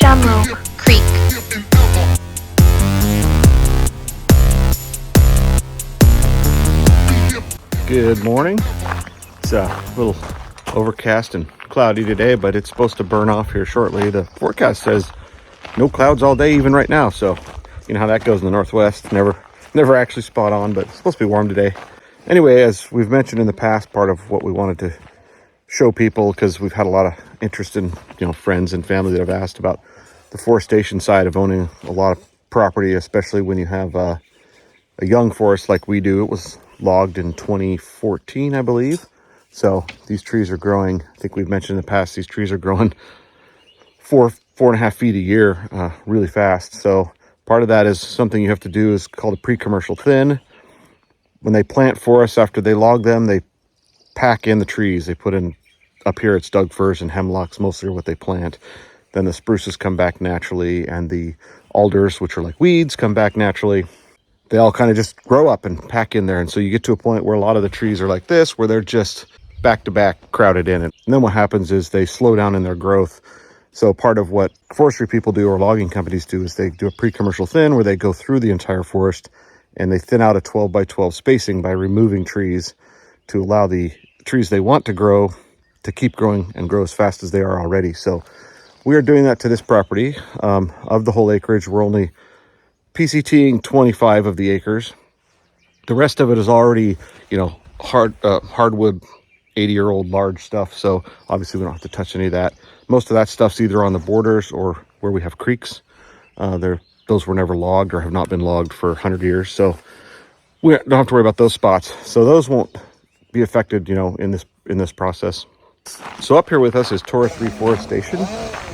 Shamrock Creek. Good morning. It's a little overcast and cloudy today, but it's supposed to burn off here shortly. The forecast says no clouds all day, even right now. So you know how that goes in the Northwest. Never actually spot on, but it's supposed to be warm today. Anyway, as we've mentioned in the past, part of what we wanted to show people, because we've had a lot of interest in, friends and family that have asked about the forestation side of owning a lot of property, especially when you have a young forest like we do. It was logged in 2014, I believe. So these trees are growing. I think we've mentioned in the past, these trees are growing 4.5 feet a year, really fast. So part of that is something you have to do is called a pre-commercial thin. When they plant forests, after they log them, they pack in the trees. They put in, up here it's Doug firs and hemlocks mostly are what they plant. Then the spruces come back naturally, and the alders, which are like weeds, come back naturally. They all kind of just grow up and pack in there. And so you get to a point where a lot of the trees are like this, where they're just back to back crowded in. And then what happens is they slow down in their growth. So part of what forestry people do or logging companies do is they do a pre-commercial thin, where they go through the entire forest and they thin out a 12 by 12 spacing by removing trees to allow the trees they want to grow to keep growing and grow as fast as they are already. So we are doing that to this property. Of the whole acreage, we're only PCTing 25 of the acres. The rest of it is already, hardwood, 80-year-old large stuff. So obviously we don't have to touch any of that. Most of that stuff's either on the borders or where we have creeks. Those were never logged or have not been logged for 100 years. So we don't have to worry about those spots. So those won't be affected, in this process. So up here with us is Taurus Reforestation,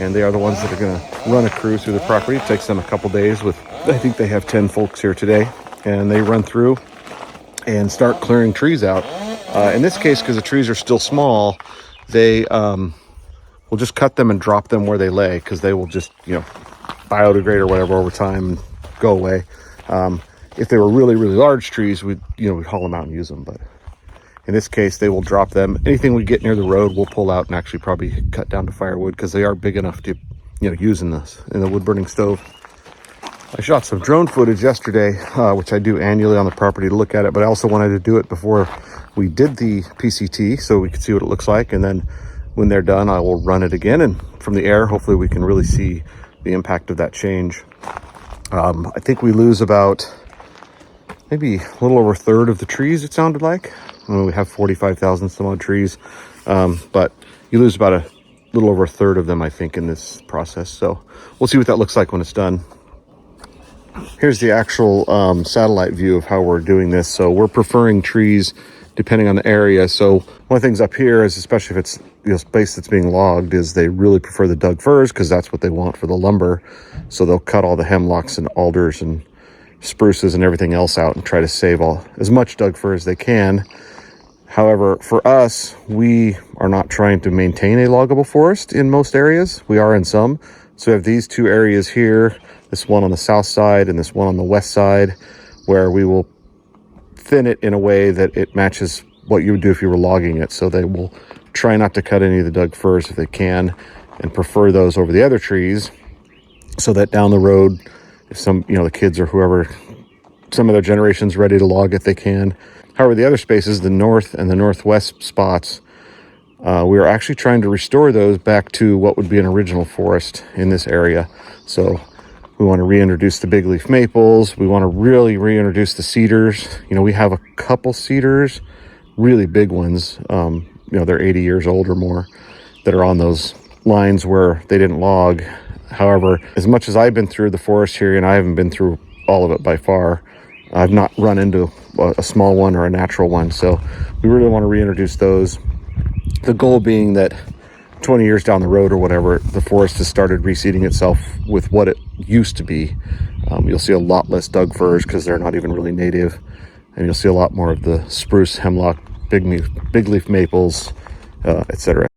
and they are the ones that are going to run a crew through the property. It takes them a couple days I think they have 10 folks here today, and they run through and start clearing trees out. In this case, because the trees are still small, they will just cut them and drop them where they lay, because they will just, biodegrade or whatever over time and go away. If they were really, really large trees, we'd haul them out and use them. But in this case, they will drop them. Anything we get near the road, we'll pull out and actually probably cut down to firewood, because they are big enough to, use in the wood burning stove. I shot some drone footage yesterday, which I do annually on the property to look at it, but I also wanted to do it before we did the PCT so we could see what it looks like. And then when they're done, I will run it again. And from the air, hopefully we can really see the impact of that change. I think we lose about maybe a little over a third of the trees, it sounded like. We have 45,000 some odd trees, but you lose about a little over a third of them, I think, in this process. So we'll see what that looks like when it's done. Here's the actual satellite view of how we're doing this. So we're preferring trees depending on the area. So one of the things up here is, especially if it's space that's being logged, is they really prefer the Doug firs, because that's what they want for the lumber. So they'll cut all the hemlocks and alders and spruces and everything else out and try to save as much Doug fir as they can. However, for us, we are not trying to maintain a loggable forest in most areas. We are in some. So we have these two areas here, this one on the south side and this one on the west side, where we will thin it in a way that it matches what you would do if you were logging it. So they will try not to cut any of the Doug firs if they can, and prefer those over the other trees, so that down the road, if some, the kids or whoever, some of their generation's ready to log it, they can. However, the other spaces, the north and the northwest spots, we are actually trying to restore those back to what would be an original forest in this area. So we want to reintroduce the big leaf maples. We want to really reintroduce the cedars. We have a couple cedars, really big ones. They're 80 years old or more, that are on those lines where they didn't log. However, as much as I've been through the forest here, and I haven't been through all of it by far, I've not run into a small one or a natural one. So we really want to reintroduce those. The goal being that 20 years down the road or whatever, the forest has started reseeding itself with what it used to be. You'll see a lot less Doug firs, because they're not even really native. And you'll see a lot more of the spruce, hemlock, big leaf maples, etc.